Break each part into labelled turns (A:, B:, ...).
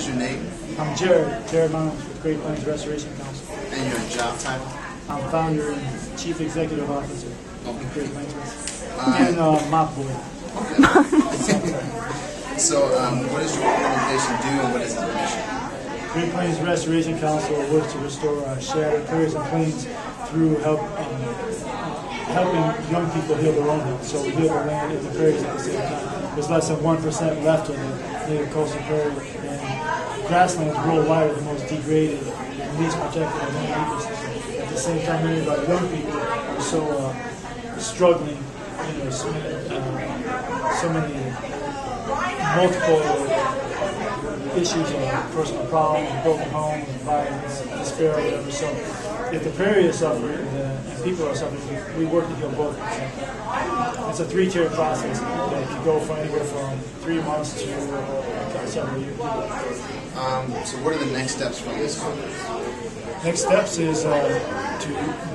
A: your name?
B: I'm Jarid Manos with Great Plains Restoration Council.
A: And your job title?
B: I'm founder and chief executive officer of Great Plains
A: And
B: mop boy.
A: Okay. So, what does your organization do, and what is its mission?
B: Great Plains Restoration Council works to restore shattered prairies and plains through helping young people heal their own health. So we heal the land and the prairies at the same time. There's less than 1% left of the native coastal prairie, and grasslands worldwide are the most degraded and least protected of any ecosystem. At the same time, many of our young people are so struggling, so many multiple issues of personal problems, broken homes, violence, despair, or whatever. So if the prairie is suffering and people are suffering, we work to heal both at the same time. It's a three-tier process that can go from anywhere from 3 months to several years.
A: So what are the next steps from this conference?
B: Next steps is to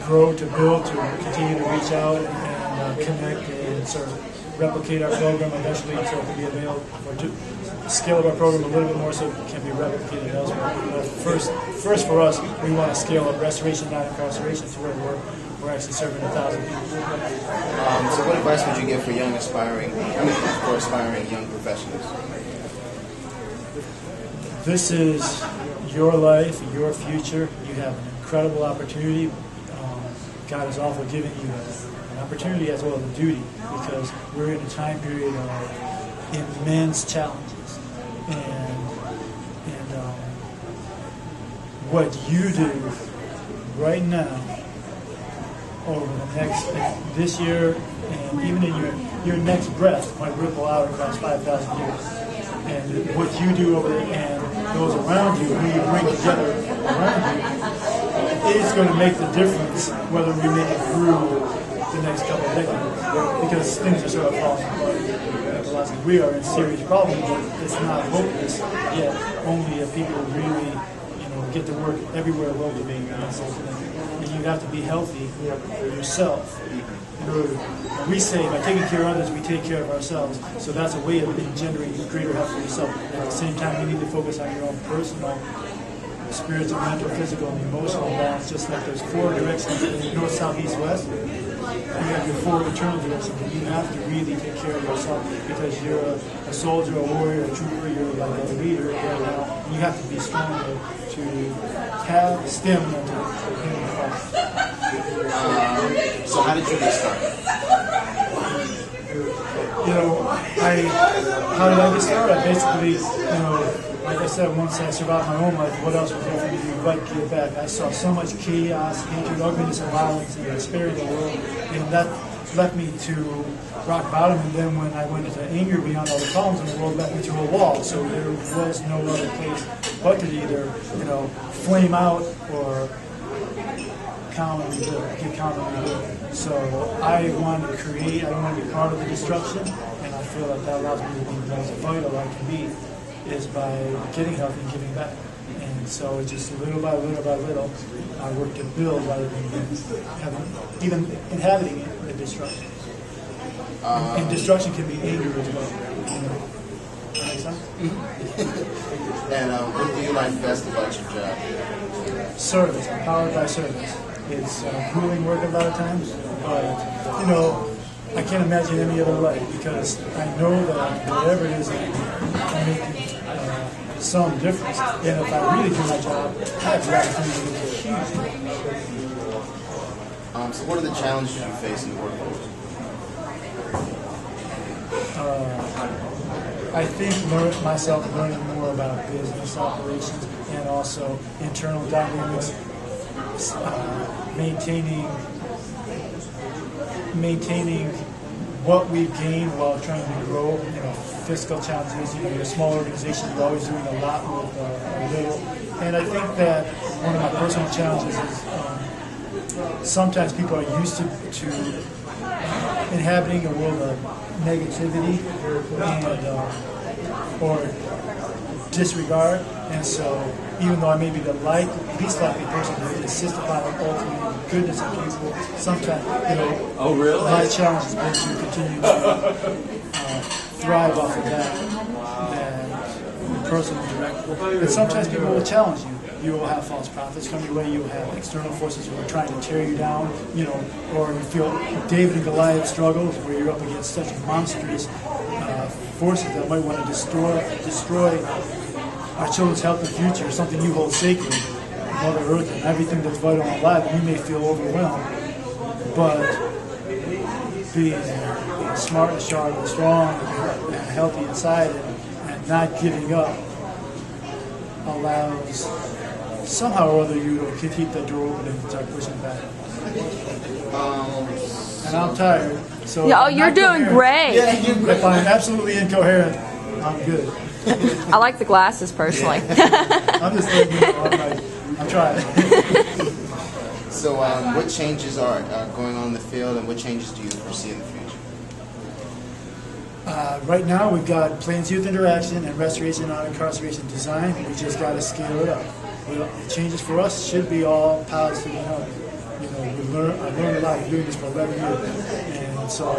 B: grow, to build, to continue to reach out and connect and sort of replicate our program eventually so it can be available, or to scale up our program a little bit more so it can be replicated elsewhere. But first for us, we want to scale up restoration, not incarceration, to where we're actually serving 1,000 people.
A: So what advice would you give for aspiring young professionals?
B: This is your life, your future. You have an incredible opportunity. God has also given you an opportunity as well as a duty, because we're in a time period of immense challenges. And what you do right now over the this year and even in your next breath might ripple out across 5,000 years. And what you do over there and those around you, who you bring together around you, is going to make the difference whether we make it through the next couple of decades, because things are sort of falling apart. We are in serious problems, but it's not hopeless yet. Only if people really, get to work everywhere locally. And you have to be healthy yourself. We say by taking care of others, we take care of ourselves. So that's a way of engendering greater health for yourself. At the same time, you need to focus on your own personal, spiritual, mental, physical, and emotional balance. Just like there's 4 directions: north, south, east, west. You have your 4 eternal directions, and you have to really take care of yourself, because you're a soldier, a warrior, a trooper, you're like a leader right now. You have to be stronger to have stamina to fight.
A: So how did you get started?
B: How did I get started? I basically, like I said, once I survived my own life, what else was there for me to do but give back? I saw so much chaos, hatred, ugliness, and violence and despair in the world, and that left me to rock bottom. And then when I went into anger beyond all the problems in the world, left me to a wall. So there was no other place but to either, flame out or get calm and rebuild. So I want to create, I want to be part of the destruction, and I feel like that allows me to be the most vital I can be, is by getting healthy and giving back. And so it's just little by little, I work to build rather than even inhabiting it, the destruction. And destruction can be anger as well. That makes sense?
A: And what do you like best about your job?
B: Service. I'm powered by service. It's grueling work a lot of times, but I can't imagine any other life, because I know that whatever it is, I'm making some difference. And if I really do my job, I have the opportunity to make a huge difference.
A: So what are the challenges you face in the workforce?
B: I think myself learning more about business operations and also internal dynamics, maintaining what we've gained while trying to grow. Fiscal challenges. You're a small organization. You're always doing a lot with a little. And I think that one of my personal challenges is sometimes people are used to inhabiting a world of negativity and or disregard. And so, even though I may be the least likely person to insist upon ultimately the goodness of people, sometimes, my challenge has been to continue to thrive off of that personal direct. And sometimes people will challenge you. You will have false prophets come your way. You will have external forces who are trying to tear you down, or you feel David and Goliath struggles where you're up against such monstrous forces that might want to destroy our children's health and future, something you hold sacred, Mother Earth and everything that's vital and alive, and you may feel overwhelmed. But being smart and sharp and strong and healthy inside and not giving up allows somehow or other you to keep that door open and start pushing back. And I'm tired. So
C: oh, you're doing great.
B: If I'm absolutely incoherent, I'm good.
C: I like the glasses personally.
B: I'm just letting you know, I'm trying.
A: So what changes are going on in the field, and what changes do you foresee in the future?
B: Right now, we've got plans youth interaction and restoration on incarceration design. We just got to scale it up. The changes for us should be all positive and healthy. I've learned a lot of doing this for 11 years, and so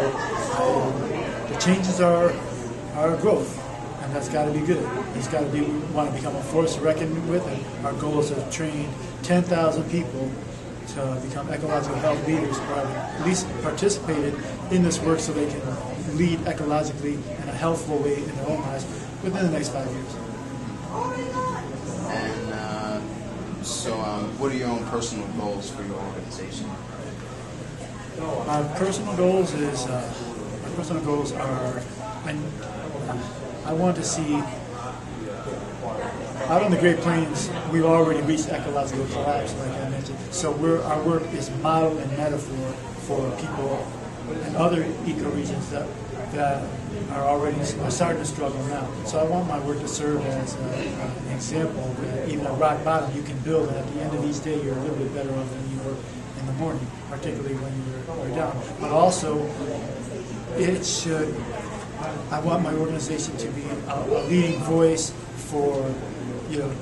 B: the changes are growth, and that's got to be good. It's got to be. We want to become a force to reckon with, and our goal is to train 10,000 people to become ecological health leaders, or at least participated in this work so they can lead ecologically in a healthful way in their own lives within the next 5 years.
A: And what are your own personal goals for your organization?
B: My personal goals are I want to see out on the Great Plains. We've already reached ecological collapse, like I mentioned. So our work is model and metaphor for people in other ecoregions that are starting to struggle now. So I want my work to serve as an example that even at rock bottom you can build, and at the end of each day you're a little bit better off than you were in the morning, particularly when you're down. But also, I want my organization to be a leading voice for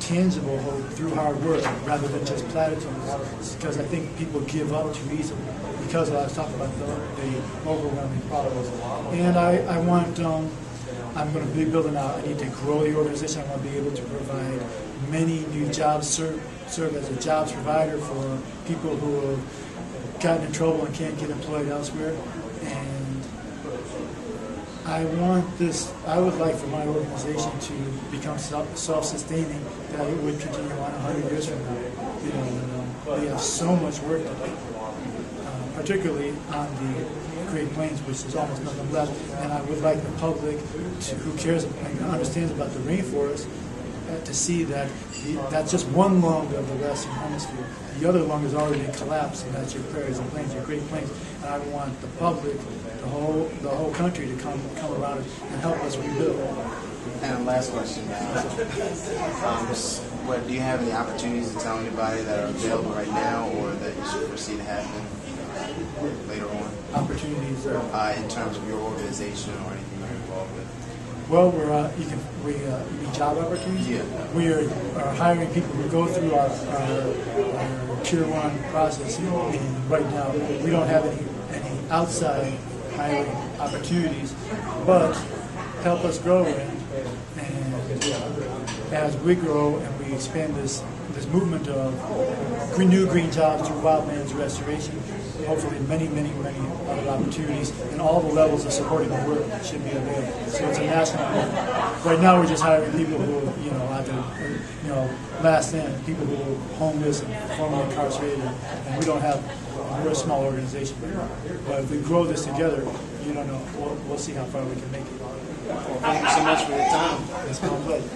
B: tangible hope through hard work rather than just platitudes, because I think people give up too easily because I was talking about the overwhelming problems. And I'm going to be building out. I need to grow the organization. I want to be able to provide many new jobs, serve as a jobs provider for people who have gotten in trouble and can't get employed elsewhere. And I would like for my organization to become self-sustaining, that it would continue on 100 years from now. We have so much work to do, particularly on the Great Plains, which is almost nothing left. And I would like the public who cares and understands about the rainforest to see that that's just one lung of the Western Hemisphere. The other lung is already collapsed, and that's your prairies and plains, your Great Plains. And I want the public, the whole country to come around and help us rebuild.
A: And last question, do you have any opportunities to tell anybody that are available right now, or that you should foresee to happen later on?
B: Opportunities
A: in terms of your organization or anything you're involved with?
B: Well, you mean job opportunities?
A: Yeah.
B: We are hiring people who go through our Tier 1 process, and right now we don't have any outside hiring opportunities, but help us grow, and as we grow and we expand this movement of new green jobs through wildlands restoration, hopefully many other opportunities and all the levels of supporting the work should be available. So it's a national movement. Right now we're just hiring people who last in, people who are homeless and formerly incarcerated, and we're a small organization. But if we grow this together, we'll see how far we can make it.
A: Thank you so much for your time.
B: It's my pleasure.